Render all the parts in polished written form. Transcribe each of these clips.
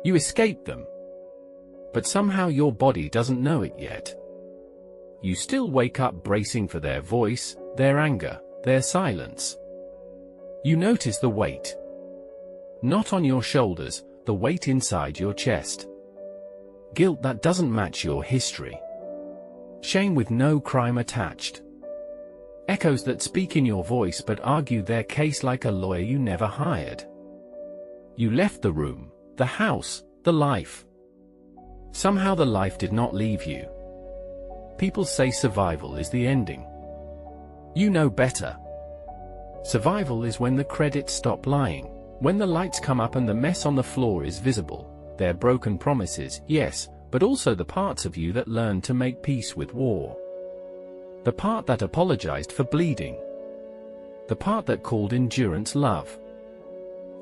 You escaped them. But somehow your body doesn't know it yet. You still wake up bracing for their voice, their anger, their silence. You notice the weight. Not on your shoulders, the weight inside your chest. Guilt that doesn't match your history. Shame with no crime attached. Echoes that speak in your voice but argue their case like a lawyer you never hired. You left the room, the house, the life. Somehow the life did not leave you. People say survival is the ending. You know better. Survival is when the credits stop lying, when the lights come up and the mess on the floor is visible, their broken promises, yes, but also the parts of you that learned to make peace with war. The part that apologized for bleeding. The part that called endurance love.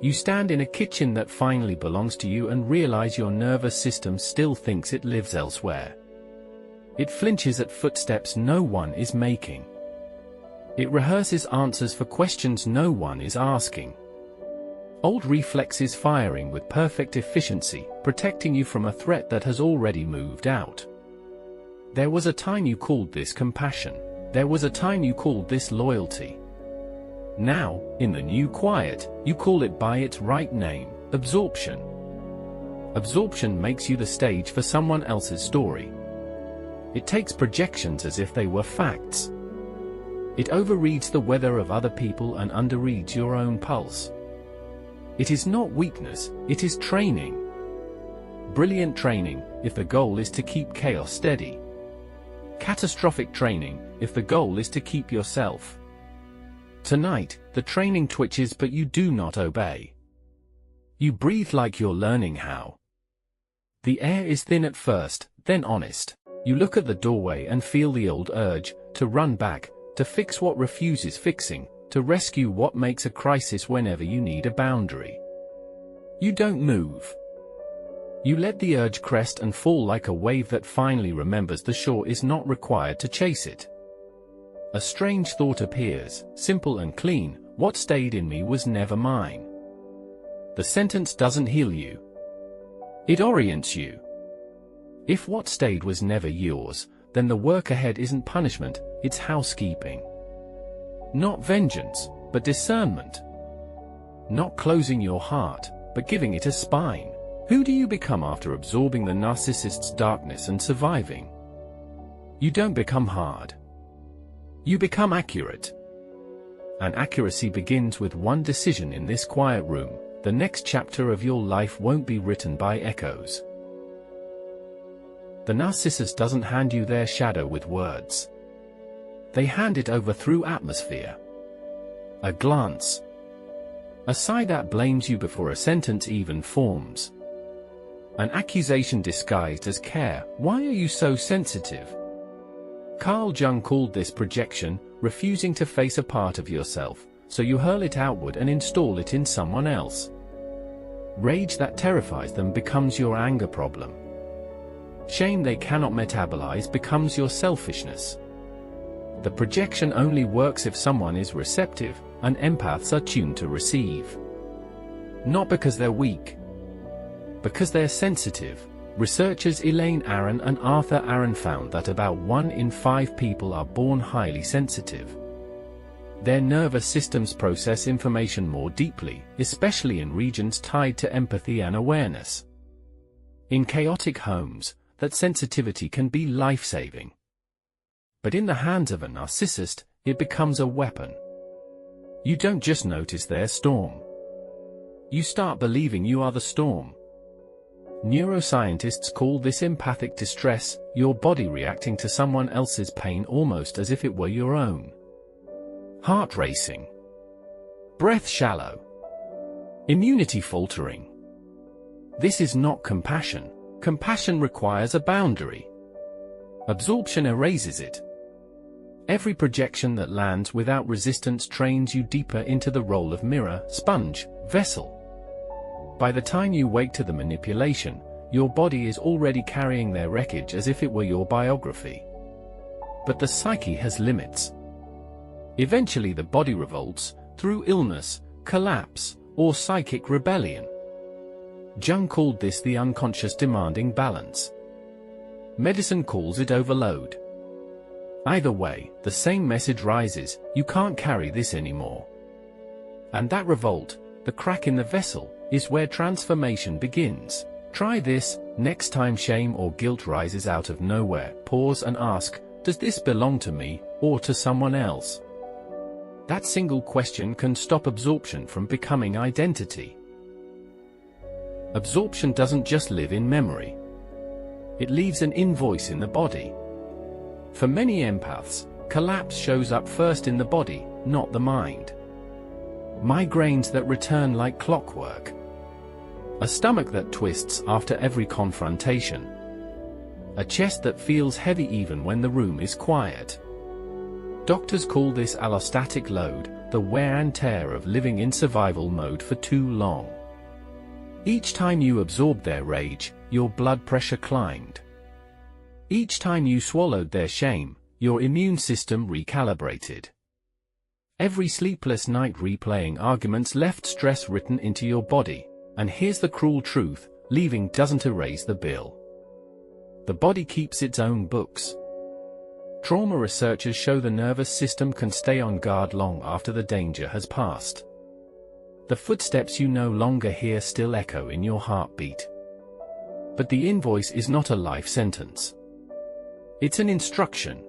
You stand in a kitchen that finally belongs to you and realize your nervous system still thinks it lives elsewhere. It flinches at footsteps no one is making. It rehearses answers for questions no one is asking. Old reflexes firing with perfect efficiency, protecting you from a threat that has already moved out. There was a time you called this compassion. There was a time you called this loyalty. Now, in the new quiet, you call it by its right name, absorption. Absorption makes you the stage for someone else's story. It takes projections as if they were facts. It overreads the weather of other people and underreads your own pulse. It is not weakness, it is training. Brilliant training, if the goal is to keep chaos steady. Catastrophic training, if the goal is to keep yourself. Tonight, the training twitches but you do not obey. You breathe like you're learning how. The air is thin at first, then honest. You look at the doorway and feel the old urge, to run back, to fix what refuses fixing, to rescue what makes a crisis whenever you need a boundary. You don't move. You let the urge crest and fall like a wave that finally remembers the shore is not required to chase it. A strange thought appears, simple and clean, what stayed in me was never mine. The sentence doesn't heal you. It orients you. If what stayed was never yours, then the work ahead isn't punishment, it's housekeeping. Not vengeance, but discernment. Not closing your heart, but giving it a spine. Who do you become after absorbing the narcissist's darkness and surviving? You don't become hard. You become accurate. And accuracy begins with one decision in this quiet room: the next chapter of your life won't be written by echoes. The narcissist doesn't hand you their shadow with words. They hand it over through atmosphere. A glance. A sigh that blames you before a sentence even forms. An accusation disguised as care. Why are you so sensitive? Carl Jung called this projection, refusing to face a part of yourself, so you hurl it outward and install it in someone else. Rage that terrifies them becomes your anger problem. Shame they cannot metabolize becomes your selfishness. The projection only works if someone is receptive, and empaths are tuned to receive. Not because they're weak, because they're sensitive. Researchers Elaine Aron and Arthur Aron found that about 1 in 5 people are born highly sensitive. Their nervous systems process information more deeply, especially in regions tied to empathy and awareness. In chaotic homes, that sensitivity can be life-saving. But in the hands of a narcissist, it becomes a weapon. You don't just notice their storm. You start believing you are the storm. Neuroscientists call this empathic distress, your body reacting to someone else's pain almost as if it were your own. Heart racing. Breath shallow. Immunity faltering. This is not compassion. Compassion requires a boundary. Absorption erases it. Every projection that lands without resistance trains you deeper into the role of mirror, sponge, vessel. By the time you wake to the manipulation, your body is already carrying their wreckage as if it were your biography. But the psyche has limits. Eventually the body revolts, through illness, collapse, or psychic rebellion. Jung called this the unconscious demanding balance. Medicine calls it overload. Either way, the same message rises: you can't carry this anymore. And that revolt, the crack in the vessel, is where transformation begins. Try this. Next time shame or guilt rises out of nowhere, pause and ask, does this belong to me, or to someone else? That single question can stop absorption from becoming identity. Absorption doesn't just live in memory. It leaves an invoice in the body. For many empaths, collapse shows up first in the body, not the mind. Migraines that return like clockwork. A stomach that twists after every confrontation. A chest that feels heavy even when the room is quiet. Doctors call this allostatic load, the wear and tear of living in survival mode for too long. Each time you absorbed their rage, your blood pressure climbed. Each time you swallowed their shame, your immune system recalibrated. Every sleepless night replaying arguments left stress written into your body. And here's the cruel truth: leaving doesn't erase the bill. The body keeps its own books. Trauma researchers show the nervous system can stay on guard long after the danger has passed. The footsteps you no longer hear still echo in your heartbeat. But the invoice is not a life sentence. It's an instruction.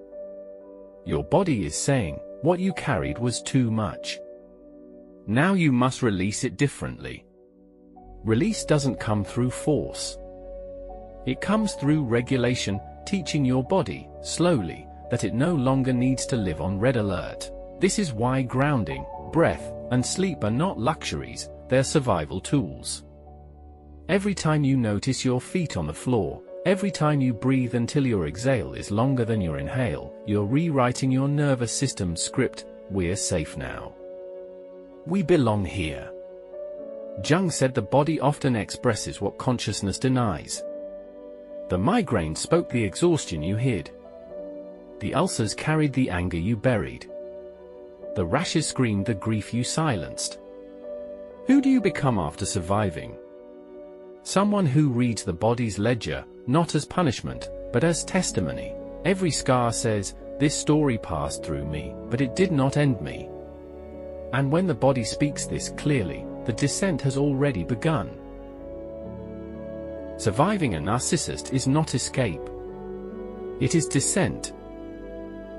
Your body is saying, what you carried was too much. Now you must release it differently. Release doesn't come through force. It comes through regulation, teaching your body, slowly, that it no longer needs to live on red alert. This is why grounding, breath, and sleep are not luxuries, they're survival tools. Every time you notice your feet on the floor, every time you breathe until your exhale is longer than your inhale, you're rewriting your nervous system's script: we're safe now. We belong here. Jung said the body often expresses what consciousness denies. The migraine spoke the exhaustion you hid. The ulcers carried the anger you buried. The rashes screamed the grief you silenced. Who do you become after surviving? Someone who reads the body's ledger, not as punishment, but as testimony. Every scar says, this story passed through me, but it did not end me. And when the body speaks this clearly, the descent has already begun. Surviving a narcissist is not escape. It is descent.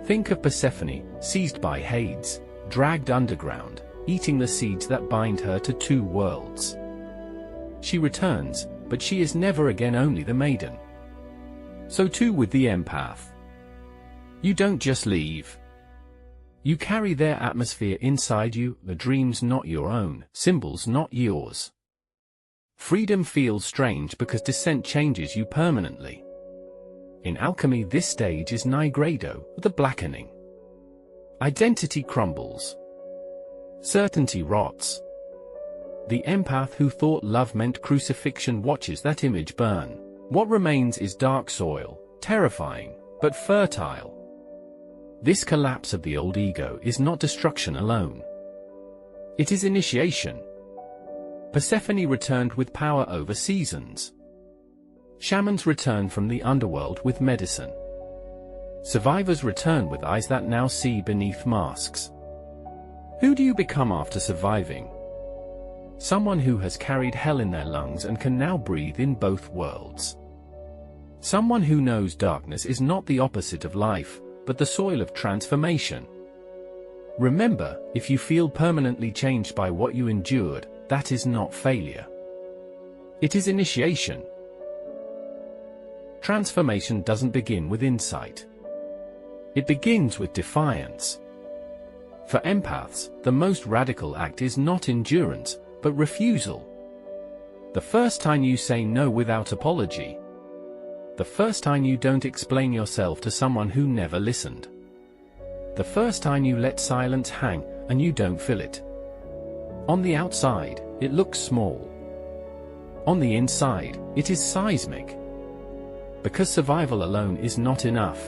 Think of Persephone, seized by Hades, dragged underground, eating the seeds that bind her to two worlds. She returns, but she is never again only the maiden. So too with the empath. You don't just leave. You carry their atmosphere inside you, the dreams not your own, symbols not yours. Freedom feels strange because descent changes you permanently. In alchemy, this stage is Nigredo, the blackening. Identity crumbles. Certainty rots. The empath who thought love meant crucifixion watches that image burn. What remains is dark soil, terrifying, but fertile. This collapse of the old ego is not destruction alone. It is initiation. Persephone returned with power over seasons. Shamans return from the underworld with medicine. Survivors return with eyes that now see beneath masks. Who do you become after surviving? Someone who has carried hell in their lungs and can now breathe in both worlds. Someone who knows darkness is not the opposite of life, but the soil of transformation. Remember, if you feel permanently changed by what you endured, that is not failure. It is initiation. Transformation doesn't begin with insight. It begins with defiance. For empaths, the most radical act is not endurance, but refusal. The first time you say no without apology. The first time you don't explain yourself to someone who never listened. The first time you let silence hang, and you don't fill it. On the outside, it looks small. On the inside, it is seismic. Because survival alone is not enough.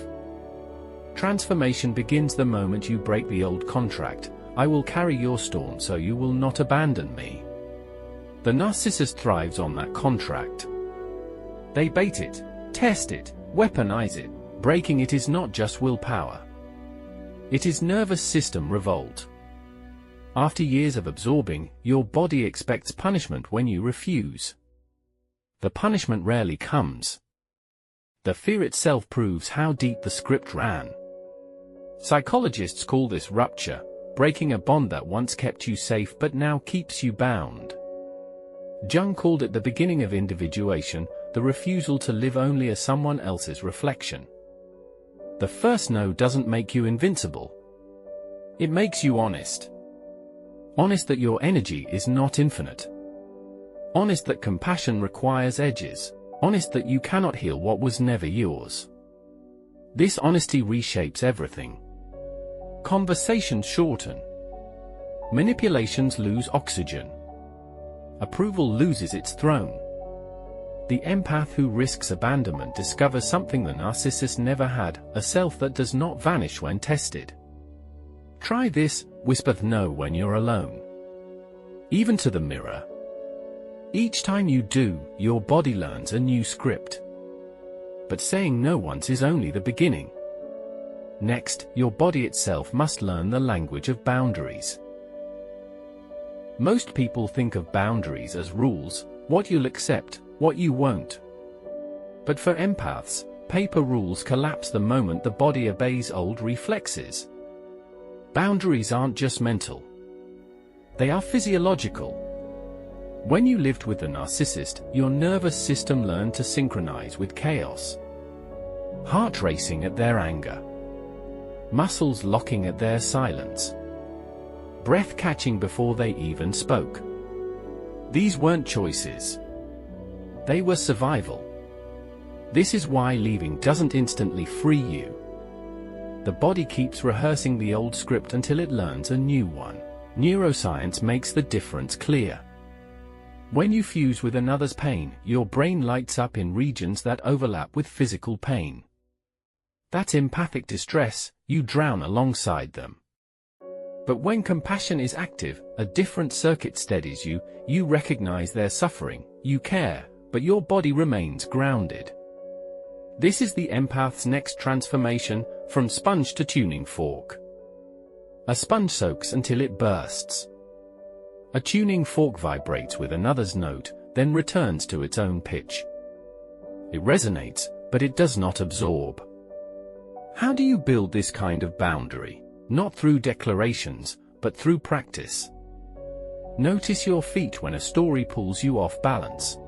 Transformation begins the moment you break the old contract: I will carry your storm so you will not abandon me. The narcissist thrives on that contract. They bait it, test it, weaponize it. Breaking it is not just willpower. It is nervous system revolt. After years of absorbing, your body expects punishment when you refuse. The punishment rarely comes. The fear itself proves how deep the script ran. Psychologists call this rupture, breaking a bond that once kept you safe but now keeps you bound. Jung called it the beginning of individuation, the refusal to live only as someone else's reflection. The first no doesn't make you invincible. It makes you honest. Honest that your energy is not infinite. Honest that compassion requires edges. Honest that you cannot heal what was never yours. This honesty reshapes everything. Conversations shorten. Manipulations lose oxygen. Approval loses its throne. The empath who risks abandonment discovers something the narcissist never had, a self that does not vanish when tested. Try this, whisper no when you're alone. Even to the mirror. Each time you do, your body learns a new script. But saying no once is only the beginning. Next, your body itself must learn the language of boundaries. Most people think of boundaries as rules, what you'll accept, what you won't. But for empaths, paper rules collapse the moment the body obeys old reflexes. Boundaries aren't just mental. They are physiological. When you lived with the narcissist, your nervous system learned to synchronize with chaos. Heart racing at their anger. Muscles locking at their silence. Breath catching before they even spoke. These weren't choices. They were survival. This is why leaving doesn't instantly free you. The body keeps rehearsing the old script until it learns a new one. Neuroscience makes the difference clear. When you fuse with another's pain, your brain lights up in regions that overlap with physical pain. That's empathic distress, you drown alongside them. But when compassion is active, a different circuit steadies you, you recognize their suffering, you care, but your body remains grounded. This is the empath's next transformation, from sponge to tuning fork. A sponge soaks until it bursts. A tuning fork vibrates with another's note, then returns to its own pitch. It resonates, but it does not absorb. How do you build this kind of boundary? Not through declarations, but through practice. Notice your feet when a story pulls you off balance.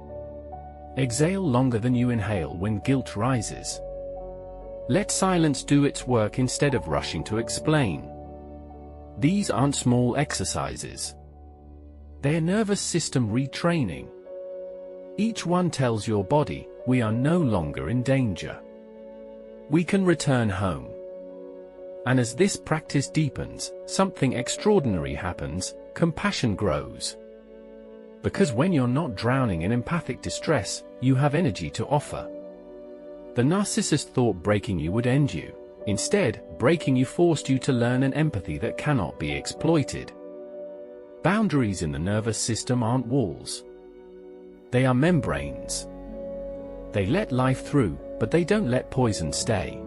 Exhale longer than you inhale when guilt rises. Let silence do its work instead of rushing to explain. These aren't small exercises. They're nervous system retraining. Each one tells your body, we are no longer in danger. We can return home. And as this practice deepens, something extraordinary happens, compassion grows. Because when you're not drowning in empathic distress, you have energy to offer. The narcissist thought breaking you would end you. Instead, breaking you forced you to learn an empathy that cannot be exploited. Boundaries in the nervous system aren't walls. They are membranes. They let life through, but they don't let poison stay.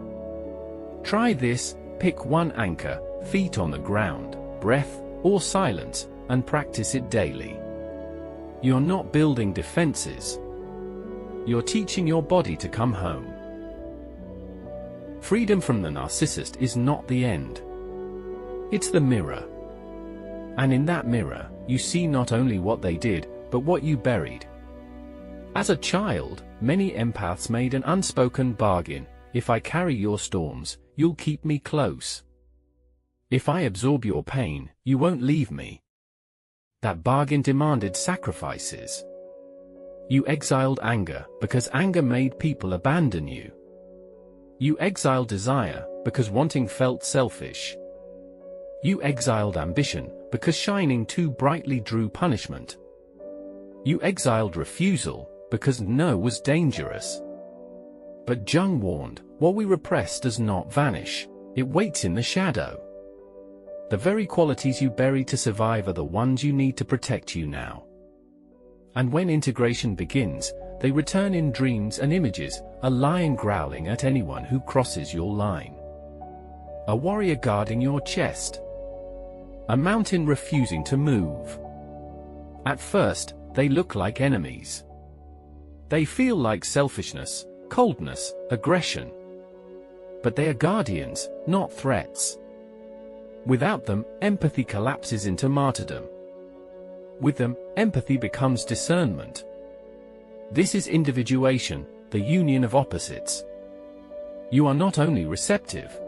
Try this. Pick one anchor, feet on the ground, breath, or silence, and practice it daily. You're not building defenses. You're teaching your body to come home. Freedom from the narcissist is not the end. It's the mirror. And in that mirror, you see not only what they did, but what you buried. As a child, many empaths made an unspoken bargain. If I carry your storms, you'll keep me close. If I absorb your pain, you won't leave me. That bargain demanded sacrifices. You exiled anger, because anger made people abandon you. You exiled desire, because wanting felt selfish. You exiled ambition, because shining too brightly drew punishment. You exiled refusal, because no was dangerous. But Jung warned, what we repress does not vanish, it waits in the shadow. The very qualities you buried to survive are the ones you need to protect you now. And when integration begins, they return in dreams and images, a lion growling at anyone who crosses your line, a warrior guarding your chest, a mountain refusing to move. At first, they look like enemies. They feel like selfishness, coldness, aggression. But they are guardians, not threats. Without them, empathy collapses into martyrdom. With them, empathy becomes discernment. This is individuation, the union of opposites. You are not only receptive.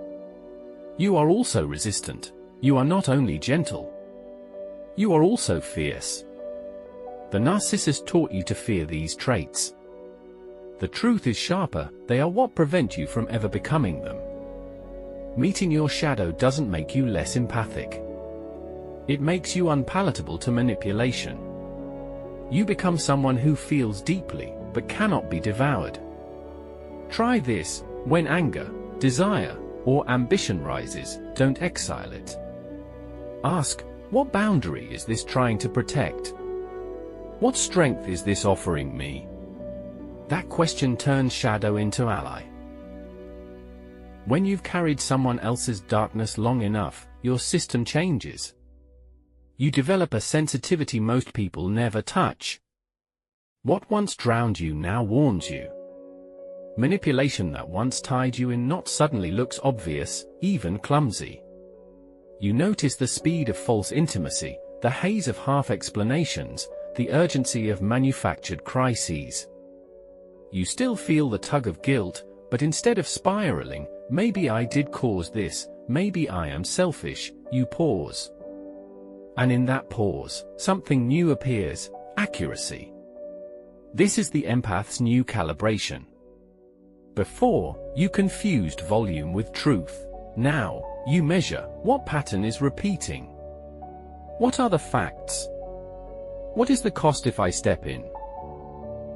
You are also resistant. You are not only gentle. You are also fierce. The narcissist taught you to fear these traits. The truth is sharper, they are what prevent you from ever becoming them. Meeting your shadow doesn't make you less empathic. It makes you unpalatable to manipulation. You become someone who feels deeply, but cannot be devoured. Try this: when anger, desire, or ambition rises, don't exile it. Ask, what boundary is this trying to protect? What strength is this offering me? That question turns shadow into ally. When you've carried someone else's darkness long enough, your system changes. You develop a sensitivity most people never touch. What once drowned you now warns you. Manipulation that once tied you in knots suddenly looks obvious, even clumsy. You notice the speed of false intimacy, the haze of half-explanations, the urgency of manufactured crises. You still feel the tug of guilt, but instead of spiraling, maybe I did cause this, maybe I am selfish, you pause. And in that pause, something new appears: accuracy. This is the empath's new calibration. Before, you confused volume with truth. Now, you measure what pattern is repeating. What are the facts? What is the cost if I step in?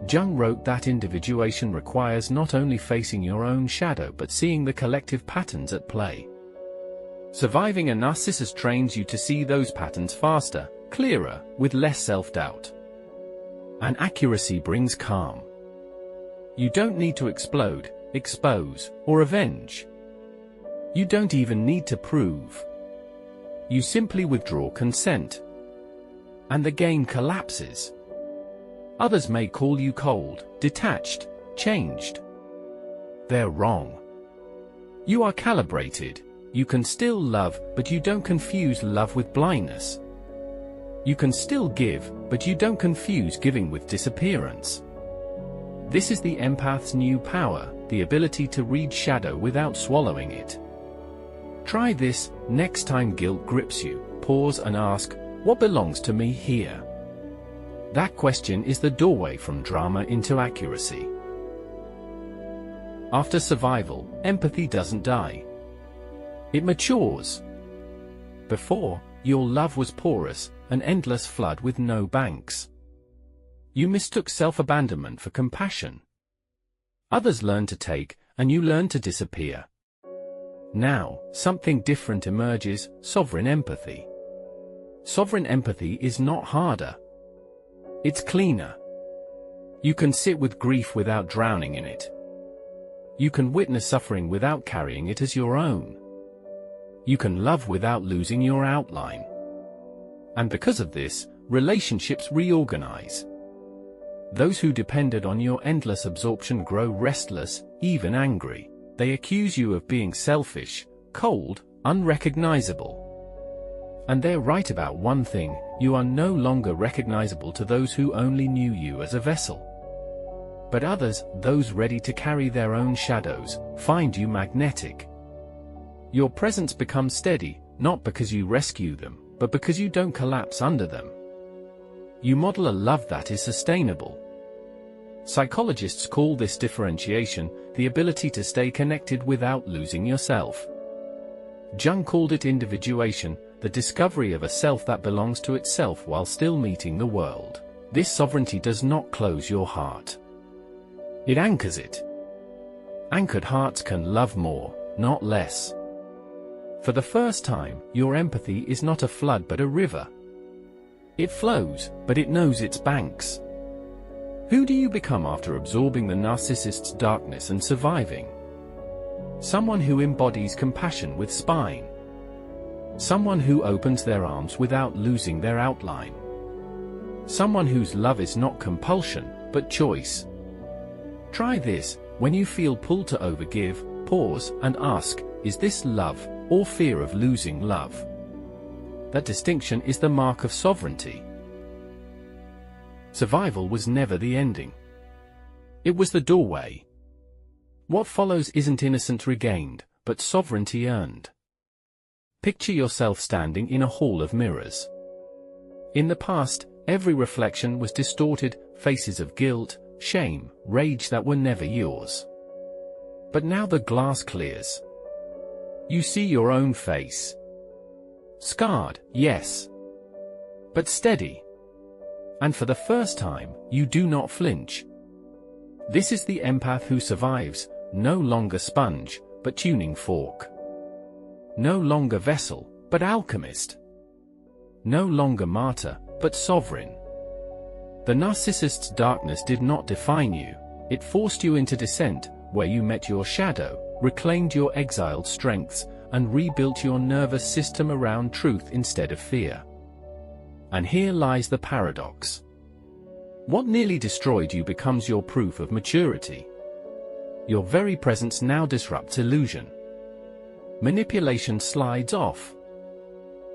Jung wrote that individuation requires not only facing your own shadow but seeing the collective patterns at play. Surviving a narcissist trains you to see those patterns faster, clearer, with less self-doubt. And accuracy brings calm. You don't need to explode, expose, or avenge. You don't even need to prove. You simply withdraw consent. And the game collapses. Others may call you cold, detached, changed. They're wrong. You are calibrated. You can still love, but you don't confuse love with blindness. You can still give, but you don't confuse giving with disappearance. This is the empath's new power, the ability to read shadow without swallowing it. Try this: next time guilt grips you, pause and ask, what belongs to me here? That question is the doorway from drama into accuracy. After survival, empathy doesn't die. It matures. Before, your love was porous, an endless flood with no banks. You mistook self-abandonment for compassion. Others learn to take, and you learn to disappear. Now, something different emerges: sovereign empathy. Sovereign empathy is not harder. It's cleaner. You can sit with grief without drowning in it. You can witness suffering without carrying it as your own. You can love without losing your outline. And because of this, relationships reorganize. Those who depended on your endless absorption grow restless, even angry. They accuse you of being selfish, cold, unrecognizable. And they're right about one thing: you are no longer recognizable to those who only knew you as a vessel. But others, those ready to carry their own shadows, find you magnetic. Your presence becomes steady, not because you rescue them, but because you don't collapse under them. You model a love that is sustainable. Psychologists call this differentiation, the ability to stay connected without losing yourself. Jung called it individuation, the discovery of a self that belongs to itself while still meeting the world. This sovereignty does not close your heart. It anchors it. Anchored hearts can love more, not less. For the first time, your empathy is not a flood but a river. It flows, but it knows its banks. Who do you become after absorbing the narcissist's darkness and surviving? Someone who embodies compassion with spine. Someone who opens their arms without losing their outline. Someone whose love is not compulsion, but choice. Try this: when you feel pulled to overgive, pause and ask, is this love, or fear of losing love? That distinction is the mark of sovereignty. Survival was never the ending. It was the doorway. What follows isn't innocence regained, but sovereignty earned. Picture yourself standing in a hall of mirrors. In the past, every reflection was distorted, faces of guilt, shame, rage that were never yours. But now the glass clears. You see your own face. Scarred, yes, but steady. And for the first time, you do not flinch. This is the empath who survives, no longer sponge, but tuning fork. No longer vessel, but alchemist. No longer martyr, but sovereign. The narcissist's darkness did not define you, it forced you into descent, where you met your shadow, reclaimed your exiled strengths, and rebuilt your nervous system around truth instead of fear. And here lies the paradox. What nearly destroyed you becomes your proof of maturity. Your very presence now disrupts illusion. Manipulation slides off.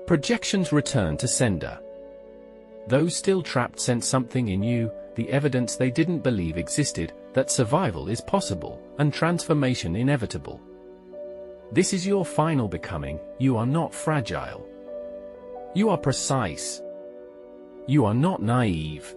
Projections return to sender. Those still trapped sense something in you, the evidence they didn't believe existed, that survival is possible, and transformation inevitable. This is your final becoming. You are not fragile. You are precise. You are not naive.